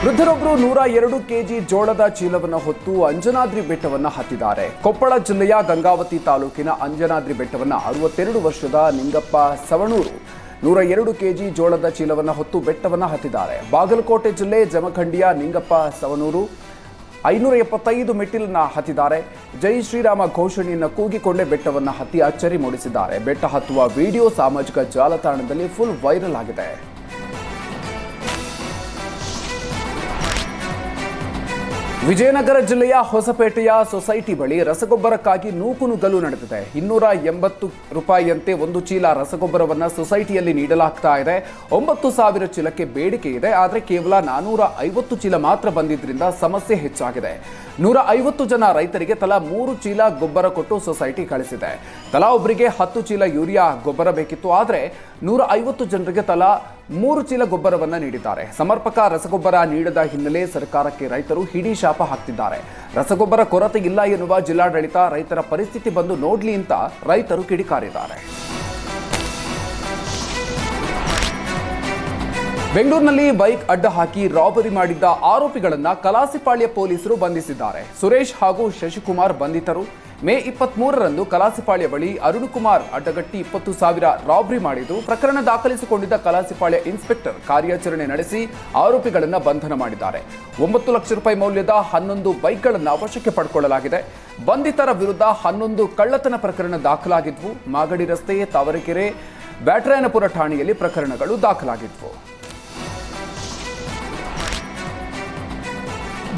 ವೃದ್ಧರೊಬ್ಬರು 102 KG ಜೋಳದ ಚೀಲವನ್ನು ಹೊತ್ತು ಅಂಜನಾದ್ರಿ ಬೆಟ್ಟವನ್ನು ಹತ್ತಿದ್ದಾರೆ. ಕೊಪ್ಪಳ ಜಿಲ್ಲೆಯ ಗಂಗಾವತಿ ತಾಲೂಕಿನ ಅಂಜನಾದ್ರಿ ಬೆಟ್ಟವನ್ನು 62 ವರ್ಷದ ನಿಂಗಪ್ಪ ಸವಣೂರು 102 ಕೆಜಿ ಜೋಳದ ಚೀಲವನ್ನು ಹೊತ್ತು ಬೆಟ್ಟವನ್ನು ಹತ್ತಿದ್ದಾರೆ. ಬಾಗಲಕೋಟೆ ಜಿಲ್ಲೆ ಜಮಖಂಡಿಯ ನಿಂಗಪ್ಪ ಸವಣೂರು 575 ಮೆಟ್ಟಿಲನ್ನ ಹತ್ತಿದ್ದಾರೆ. ಜೈ ಶ್ರೀರಾಮ ಘೋಷಣೆಯನ್ನು ಕೂಗಿಕೊಂಡೇ ಬೆಟ್ಟವನ್ನು ಹತ್ತಿ ಅಚ್ಚರಿ ಮೂಡಿಸಿದ್ದಾರೆ. ಬೆಟ್ಟ ಹತ್ತುವ ವಿಡಿಯೋ ಸಾಮಾಜಿಕ ಜಾಲತಾಣದಲ್ಲಿ ಫುಲ್ ವೈರಲ್ ಆಗಿದೆ. ವಿಜಯನಗರ ಜಿಲ್ಲೆಯ ಹೊಸಪೇಟೆಯ ಸೊಸೈಟಿ ಬಳಿ ರಸಗೊಬ್ಬರಕ್ಕಾಗಿ ನೂಕುನುಗ್ಗಲು ನಡೆದಿದೆ. 280 ರೂಪಾಯಿಯಂತೆ ಒಂದು ಚೀಲ ರಸಗೊಬ್ಬರವನ್ನು ಸೊಸೈಟಿಯಲ್ಲಿ ನೀಡಲಾಗ್ತಾ ಇದೆ. 9,000 ಚೀಲಕ್ಕೆ ಬೇಡಿಕೆ ಇದೆ. ಆದರೆ ಕೇವಲ 450 ಚೀಲ ಮಾತ್ರ ಬಂದಿದ್ದರಿಂದ ಸಮಸ್ಯೆ ಹೆಚ್ಚಾಗಿದೆ. 150 ಜನ ರೈತರಿಗೆ ತಲಾ 3 ಚೀಲ ಗೊಬ್ಬರ ಕೊಟ್ಟು ಸೊಸೈಟಿ ಕಳಿಸಿದೆ. ತಲಾ ಒಬ್ಬರಿಗೆ 10 ಚೀಲ ಯೂರಿಯಾ ಗೊಬ್ಬರ ಬೇಕಿತ್ತು. ಆದರೆ 150 ಜನರಿಗೆ ತಲಾ 3 ಚೀಲ ಗೊಬ್ಬರವನ್ನು ನೀಡಿದ್ದಾರೆ. ಸಮರ್ಪಕ ರಸಗೊಬ್ಬರ ನೀಡದ ಹಿನ್ನೆಲೆ ಸರ್ಕಾರಕ್ಕೆ ರೈತರು ಹಿಡಿ ಶಾಪ ಹಾಕ್ತಿದ್ದಾರೆ. ರಸಗೊಬ್ಬರ ಕೊರತೆ ಇಲ್ಲ ಎನ್ನುವ ಜಿಲ್ಲಾಡಳಿತ ರೈತರ ಪರಿಸ್ಥಿತಿ ಬಂದು ನೋಡ್ಲಿ ಅಂತ ರೈತರು ಕಿಡಿಕಾರಿದ್ದಾರೆ. ಬೆಂಗಳೂರಿನಲ್ಲಿ ಬೈಕ್ ಅಡ್ಡ ಹಾಕಿ ರಾಬರಿ ಮಾಡಿದ್ದ ಆರೋಪಿಗಳನ್ನ ಕಲಾಸಿಪಾಳ್ಯ ಪೊಲೀಸರು ಬಂಧಿಸಿದ್ದಾರೆ. ಸುರೇಶ್ ಹಾಗೂ ಶಶಿಕುಮಾರ್ ಬಂಧಿತರು. ಮೇ 23ರಂದು ಕಲಾಸಿಪಾಳ್ಯ ಬಳಿ ಅರುಣಕುಮಾರ್ ಅಡ್ಡಗಟ್ಟಿ 20,000 ರಾಬರಿ ಮಾಡಿದ್ದು, ಪ್ರಕರಣ ದಾಖಲಿಸಿಕೊಂಡಿದ್ದ ಕಲಾಸಿಪಾಳ್ಯ ಇನ್ಸ್ಪೆಕ್ಟರ್ ಕಾರ್ಯಾಚರಣೆ ನಡೆಸಿ ಆರೋಪಿಗಳನ್ನು ಬಂಧನ ಮಾಡಿದ್ದಾರೆ. 9 ಲಕ್ಷ ರೂಪಾಯಿ ಮೌಲ್ಯದ 11 ಬೈಕ್ಗಳನ್ನು ವಶಕ್ಕೆ ಪಡೆದುಕೊಳ್ಳಲಾಗಿದೆ. ಬಂಧಿತರ ವಿರುದ್ಧ 11 ಕಳ್ಳತನ ಪ್ರಕರಣ ದಾಖಲಾಗಿದ್ವು. ಮಾಗಡಿ ರಸ್ತೆ, ತಾವರೆಕೆರೆ, ಬ್ಯಾಟರಾಯನಪುರ ಠಾಣೆಯಲ್ಲಿ ಪ್ರಕರಣಗಳು ದಾಖಲಾಗಿದ್ವು.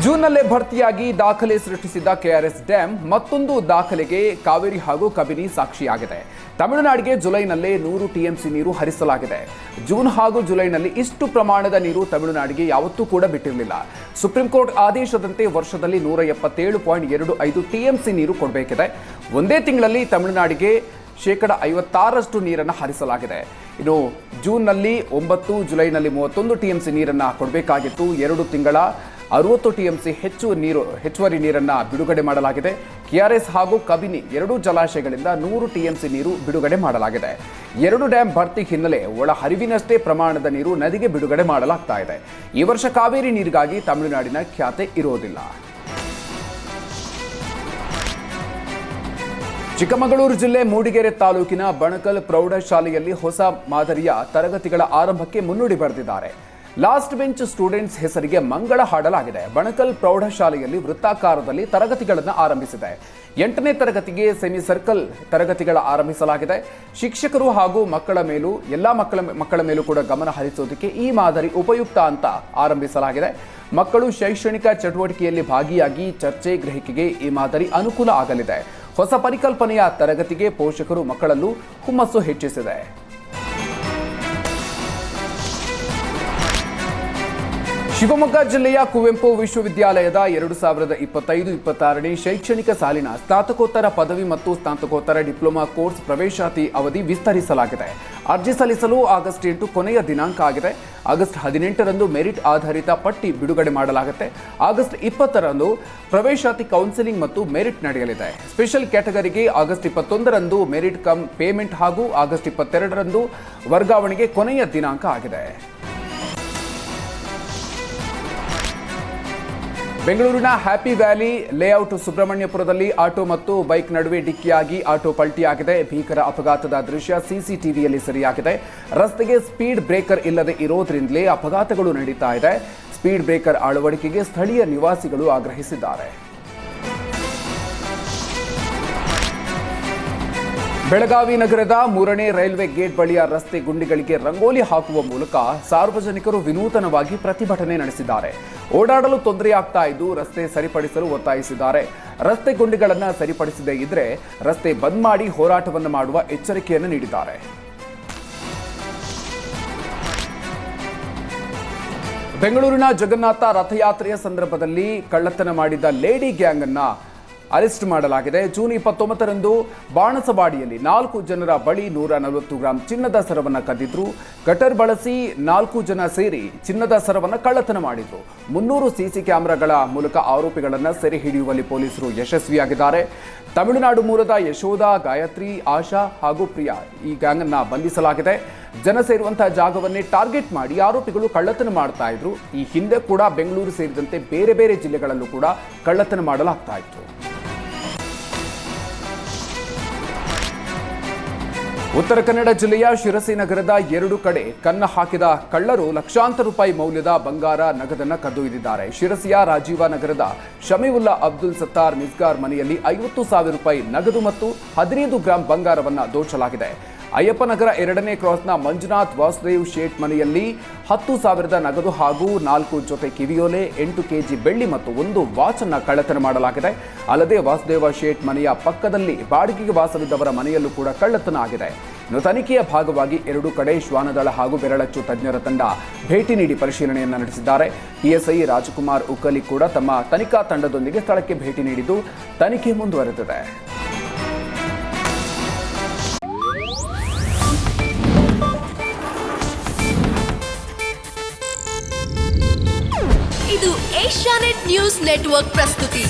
ಜೂನ್ನಲ್ಲೇ ಭರ್ತಿಯಾಗಿ ದಾಖಲೆ ಸೃಷ್ಟಿಸಿದ್ದ ಕೆಆರ್ಎಸ್ ಡ್ಯಾಂ ಮತ್ತೊಂದು ದಾಖಲೆಗೆ ಕಾವೇರಿ ಹಾಗೂ ಕಬಿನಿ ಸಾಕ್ಷಿಯಾಗಿದೆ. ತಮಿಳುನಾಡಿಗೆ ಜುಲೈನಲ್ಲೇ 100 ಟಿಎಂಸಿ ನೀರು ಹರಿಸಲಾಗಿದೆ. ಜೂನ್ ಹಾಗೂ ಜುಲೈನಲ್ಲಿ ಇಷ್ಟು ಪ್ರಮಾಣದ ನೀರು ತಮಿಳುನಾಡಿಗೆ ಯಾವತ್ತೂ ಕೂಡ ಬಿಟ್ಟಿರಲಿಲ್ಲ. ಸುಪ್ರೀಂ ಕೋರ್ಟ್ ಆದೇಶದಂತೆ ವರ್ಷದಲ್ಲಿ 177.25 ಟಿಎಂಸಿ ನೀರು ಕೊಡಬೇಕಿದೆ. ಒಂದೇ ತಿಂಗಳಲ್ಲಿ ತಮಿಳುನಾಡಿಗೆ 56% ನೀರನ್ನು ಹರಿಸಲಾಗಿದೆ. ಇನ್ನು ಜೂನ್ನಲ್ಲಿ 9, ಜುಲೈನಲ್ಲಿ 31 ಟಿಎಂಸಿ ನೀರನ್ನು ಕೊಡಬೇಕಾಗಿತ್ತು. 2 ತಿಂಗಳ 60 ಟಿಎಂಸಿ ಹೆಚ್ಚುವರಿ ನೀರನ್ನು ಬಿಡುಗಡೆ ಮಾಡಲಾಗಿದೆ. ಕೆಆರ್ಎಸ್ ಹಾಗೂ ಕಬಿನಿ 2 ಜಲಾಶಯಗಳಿಂದ 100 ಟಿಎಂಸಿ ನೀರು ಬಿಡುಗಡೆ ಮಾಡಲಾಗಿದೆ. 2 ಡ್ಯಾಂ ಭರ್ತಿ ಹಿನ್ನೆಲೆ ಒಳ ಹರಿವಿನಷ್ಟೇ ಪ್ರಮಾಣದ ನೀರು ನದಿಗೆ ಬಿಡುಗಡೆ ಮಾಡಲಾಗ್ತಾ ಇದೆ. ಈ ವರ್ಷ ಕಾವೇರಿ ನೀರಿಗಾಗಿ ತಮಿಳುನಾಡಿನ ಖ್ಯಾತೆ ಇರೋದಿಲ್ಲ. ಚಿಕ್ಕಮಗಳೂರು ಜಿಲ್ಲೆ ಮೂಡಿಗೆರೆ ತಾಲೂಕಿನ ಬಣಕಲ್ ಪ್ರೌಢಶಾಲೆಯಲ್ಲಿ ಹೊಸ ಮಾದರಿಯ ತರಗತಿಗಳ ಆರಂಭಕ್ಕೆ ಮುನ್ನುಡಿ ಬರೆದಿದ್ದಾರೆ. ಲಾಸ್ಟ್ ಬೆಂಚ್ ಸ್ಟೂಡೆಂಟ್ಸ್ ಹೆಸರಿಗೆ ಮಂಗಳ ಹಾಡಲಾಗಿದೆ. ಬಣಕಲ್ ಪ್ರೌಢಶಾಲೆಯಲ್ಲಿ ವೃತ್ತಾಕಾರದಲ್ಲಿ ತರಗತಿಗಳನ್ನು ಆರಂಭಿಸಿದೆ. 8ನೇ ತರಗತಿಗೆ ಸೆಮಿ ಸರ್ಕಲ್ ತರಗತಿಗಳ ಆರಂಭಿಸಲಾಗಿದೆ. ಶಿಕ್ಷಕರು ಹಾಗೂ ಮಕ್ಕಳ ಮೇಲೂ ಕೂಡ ಗಮನ ಹರಿಸೋದಕ್ಕೆ ಈ ಮಾದರಿ ಉಪಯುಕ್ತ ಅಂತ ಆರಂಭಿಸಲಾಗಿದೆ. ಮಕ್ಕಳು ಶೈಕ್ಷಣಿಕ ಚಟುವಟಿಕೆಯಲ್ಲಿ ಭಾಗಿಯಾಗಿ ಚರ್ಚೆ ಗ್ರಹಿಕೆಗೆ ಈ ಮಾದರಿ ಅನುಕೂಲ ಆಗಲಿದೆ. ಹೊಸ ಪರಿಕಲ್ಪನೆಯ ತರಗತಿಗೆ ಪೋಷಕರು ಮಕ್ಕಳಲ್ಲೂ ಹುಮ್ಮಸ್ಸು ಹೆಚ್ಚಿಸಿದೆ. ಶಿವಮೊಗ್ಗ ಜಿಲ್ಲೆಯ ಕುವೆಂಪು ವಿಶ್ವವಿದ್ಯಾಲಯದ 2025-26ನೇ ಶೈಕ್ಷಣಿಕ ಸಾಲಿನ ಸ್ನಾತಕೋತ್ತರ ಪದವಿ ಮತ್ತು ಸ್ನಾತಕೋತ್ತರ ಡಿಪ್ಲೊಮಾ ಕೋರ್ಸ್ ಪ್ರವೇಶಾತಿ ಅವಧಿ ವಿಸ್ತರಿಸಲಾಗಿದೆ. ಅರ್ಜಿ ಸಲ್ಲಿಸಲು ಆಗಸ್ಟ್ 8 ಕೊನೆಯ ದಿನಾಂಕ ಆಗಿದೆ. ಆಗಸ್ಟ್ 18ರಂದು ಮೆರಿಟ್ ಆಧಾರಿತ ಪಟ್ಟಿ ಬಿಡುಗಡೆ ಮಾಡಲಾಗುತ್ತೆ. ಆಗಸ್ಟ್ 20ರಂದು ಪ್ರವೇಶಾತಿ ಕೌನ್ಸಿಲಿಂಗ್ ಮತ್ತು ಮೆರಿಟ್ ನಡೆಯಲಿದೆ. ಸ್ಪೆಷಲ್ ಕ್ಯಾಟಗರಿಗೆ ಆಗಸ್ಟ್ 21ರಂದು ಮೆರಿಟ್ ಕಮ್ ಪೇಮೆಂಟ್ ಹಾಗೂ ಆಗಸ್ಟ್ 22ರಂದು ವರ್ಗಾವಣೆಗೆ ಕೊನೆಯ ದಿನಾಂಕ ಆಗಿದೆ. ಬೆಂಗಳೂರಿನ ಹ್ಯಾಪಿ ವ್ಯಾಲಿ ಲೇಔಟ್ ಸುಬ್ರಹ್ಮಣ್ಯಪುರದಲ್ಲಿ ಆಟೋ ಮತ್ತು ಬೈಕ್ ನಡುವೆ ಡಿಕ್ಕಿಯಾಗಿ ಆಟೋ ಪಲ್ಟಿಯಾಗಿದೆ. ಭೀಕರ ಅಪಘಾತದ ದೃಶ್ಯ ಸಿಸಿಟಿವಿಯಲ್ಲಿ ಸೆರೆಯಾಗಿದೆ. ರಸ್ತೆಗೆ ಸ್ಪೀಡ್ ಬ್ರೇಕರ್ ಇಲ್ಲದೆ ಇರೋದ್ರಿಂದಲೇ ಅಪಘಾತಗಳು ನಡೀತಾ ಇದೆ. ಸ್ಪೀಡ್ ಬ್ರೇಕರ್ ಅಳವಡಿಕೆಗೆ ಸ್ಥಳೀಯ ನಿವಾಸಿಗಳು ಆಗ್ರಹಿಸಿದ್ದಾರೆ. ಬೆಳಗಾವಿ ನಗರದ 3ನೇ ರೈಲ್ವೆ ಗೇಟ್ ಬಳಿಯ ರಸ್ತೆ ಗುಂಡಿಗಳಿಗೆ ರಂಗೋಲಿ ಹಾಕುವ ಮೂಲಕ ಸಾರ್ವಜನಿಕರು ವಿನೂತನವಾಗಿ ಪ್ರತಿಭಟನೆ ನಡೆಸಿದ್ದಾರೆ. ಓಡಾಡಲು ತೊಂದರೆಯಾಗ್ತಾ ಇದ್ದು ರಸ್ತೆ ಸರಿಪಡಿಸಲು ಒತ್ತಾಯಿಸಿದ್ದಾರೆ. ರಸ್ತೆ ಗುಂಡಿಗಳನ್ನು ಸರಿಪಡಿಸದೇ ಇದ್ರೆ ರಸ್ತೆ ಬಂದ್ ಮಾಡಿ ಹೋರಾಟವನ್ನು ಮಾಡುವ ಎಚ್ಚರಿಕೆಯನ್ನು ನೀಡಿದ್ದಾರೆ. ಬೆಂಗಳೂರಿನ ಜಗನ್ನಾಥ ರಥಯಾತ್ರೆಯ ಸಂದರ್ಭದಲ್ಲಿ ಕಳ್ಳತನ ಮಾಡಿದ್ದ ಲೇಡಿ ಗ್ಯಾಂಗ್ ಅನ್ನ ಅರೆಸ್ಟ್ ಮಾಡಲಾಗಿದೆ. ಜೂನ್ 29ರಂದು ಬಾಣಸವಾಡಿಯಲ್ಲಿ 4 ಜನರ ಬಳಿ 140 ಗ್ರಾಂ ಚಿನ್ನದ ಸರವನ್ನು ಕದ್ದಿದ್ರು. ಕಟರ್ ಬಳಸಿ 4 ಜನ ಸೇರಿ ಚಿನ್ನದ ಸರವನ್ನು ಕಳ್ಳತನ ಮಾಡಿದ್ರು. 300 ಸಿಸಿ ಕ್ಯಾಮೆರಾಗಳ ಮೂಲಕ ಆರೋಪಿಗಳನ್ನು ಸೆರೆ ಹಿಡಿಯುವಲ್ಲಿ ಪೊಲೀಸರು ಯಶಸ್ವಿಯಾಗಿದ್ದಾರೆ. ತಮಿಳುನಾಡು ಮೂಲದ ಯಶೋಧ, ಗಾಯತ್ರಿ, ಆಶಾ ಹಾಗೂ ಪ್ರಿಯಾ ಈ ಗ್ಯಾಂಗ್ ಅನ್ನ ಬಂಧಿಸಲಾಗಿದೆ. ಜನ ಸೇರುವಂತಹ ಜಾಗವನ್ನೇ ಟಾರ್ಗೆಟ್ ಮಾಡಿ ಆರೋಪಿಗಳು ಕಳ್ಳತನ ಮಾಡ್ತಾ ಇದ್ರು. ಈ ಹಿಂದೆ ಕೂಡ ಬೆಂಗಳೂರು ಸೇರಿದಂತೆ ಬೇರೆ ಬೇರೆ ಜಿಲ್ಲೆಗಳಲ್ಲೂ ಕೂಡ ಕಳ್ಳತನ ಮಾಡಲಾಗ್ತಾ ಇತ್ತು. ಉತ್ತರ ಕನ್ನಡ ಜಿಲ್ಲೆಯ ಶಿರಸಿ ನಗರದ 2 ಕಡೆ ಕನ್ನ ಹಾಕಿದ ಕಳ್ಳರು ಲಕ್ಷಾಂತರ ರೂಪಾಯಿ ಮೌಲ್ಯದ ಬಂಗಾರ, ನಗದನ್ನು ಕದ್ದೊಯ್ದಿದ್ದಾರೆ. ಶಿರಸಿಯ ರಾಜೀವ ನಗರದ ಶಮೀವುಲ್ಲಾ ಅಬ್ದುಲ್ ಸತ್ತಾರ್ ಮಿಸ್ಗಾರ್ ಮನೆಯಲ್ಲಿ 50,000 ರೂಪಾಯಿ ನಗದು ಮತ್ತು 15 ಗ್ರಾಂ ಬಂಗಾರವನ್ನು ದೋಚಲಾಗಿದೆ. ಅಯ್ಯಪ್ಪನಗರ 2ನೇ ಕ್ರಾಸ್ನ ಮಂಜುನಾಥ್ ವಾಸುದೇವ್ ಶೇಟ್ ಮನೆಯಲ್ಲಿ 10,000ದ ನಗದು ಹಾಗೂ 4 ಜೊತೆ ಕಿವಿಯೋಲೆ, 8 ಕೆಜಿ ಬೆಳ್ಳಿ ಮತ್ತು 1 ವಾಚ್ ಅನ್ನು ಕಳ್ಳತನ ಮಾಡಲಾಗಿದೆ. ಅಲ್ಲದೆ ವಾಸುದೇವ ಶೇಟ್ ಮನೆಯ ಪಕ್ಕದಲ್ಲಿ ಬಾಡಿಗೆಗೆ ವಾಸವಿದ್ದವರ ಮನೆಯಲ್ಲೂ ಕೂಡ ಕಳ್ಳತನ ಆಗಿದೆ. ಇನ್ನು ತನಿಖೆಯ ಭಾಗವಾಗಿ 2 ಕಡೆ ಶ್ವಾನದಳ ಹಾಗೂ ಬೆರಳಚ್ಚು ತಜ್ಞರ ತಂಡ ಭೇಟಿ ನೀಡಿ ಪರಿಶೀಲನೆಯನ್ನು ನಡೆಸಿದ್ದಾರೆ. ಪಿಎಸ್ಐ ರಾಜಕುಮಾರ್ ಉಕ್ಕಲಿ ಕೂಡ ತಮ್ಮ ತನಿಖಾ ತಂಡದೊಂದಿಗೆ ಸ್ಥಳಕ್ಕೆ ಭೇಟಿ ನೀಡಿದ್ದು ತನಿಖೆ ಮುಂದುವರೆದಿದೆ. ಇದು ಏಷ್ಯಾನೆಟ್ ನ್ಯೂಸ್ ನೆಟ್ವರ್ಕ್ ಪ್ರಸ್ತುತಿ.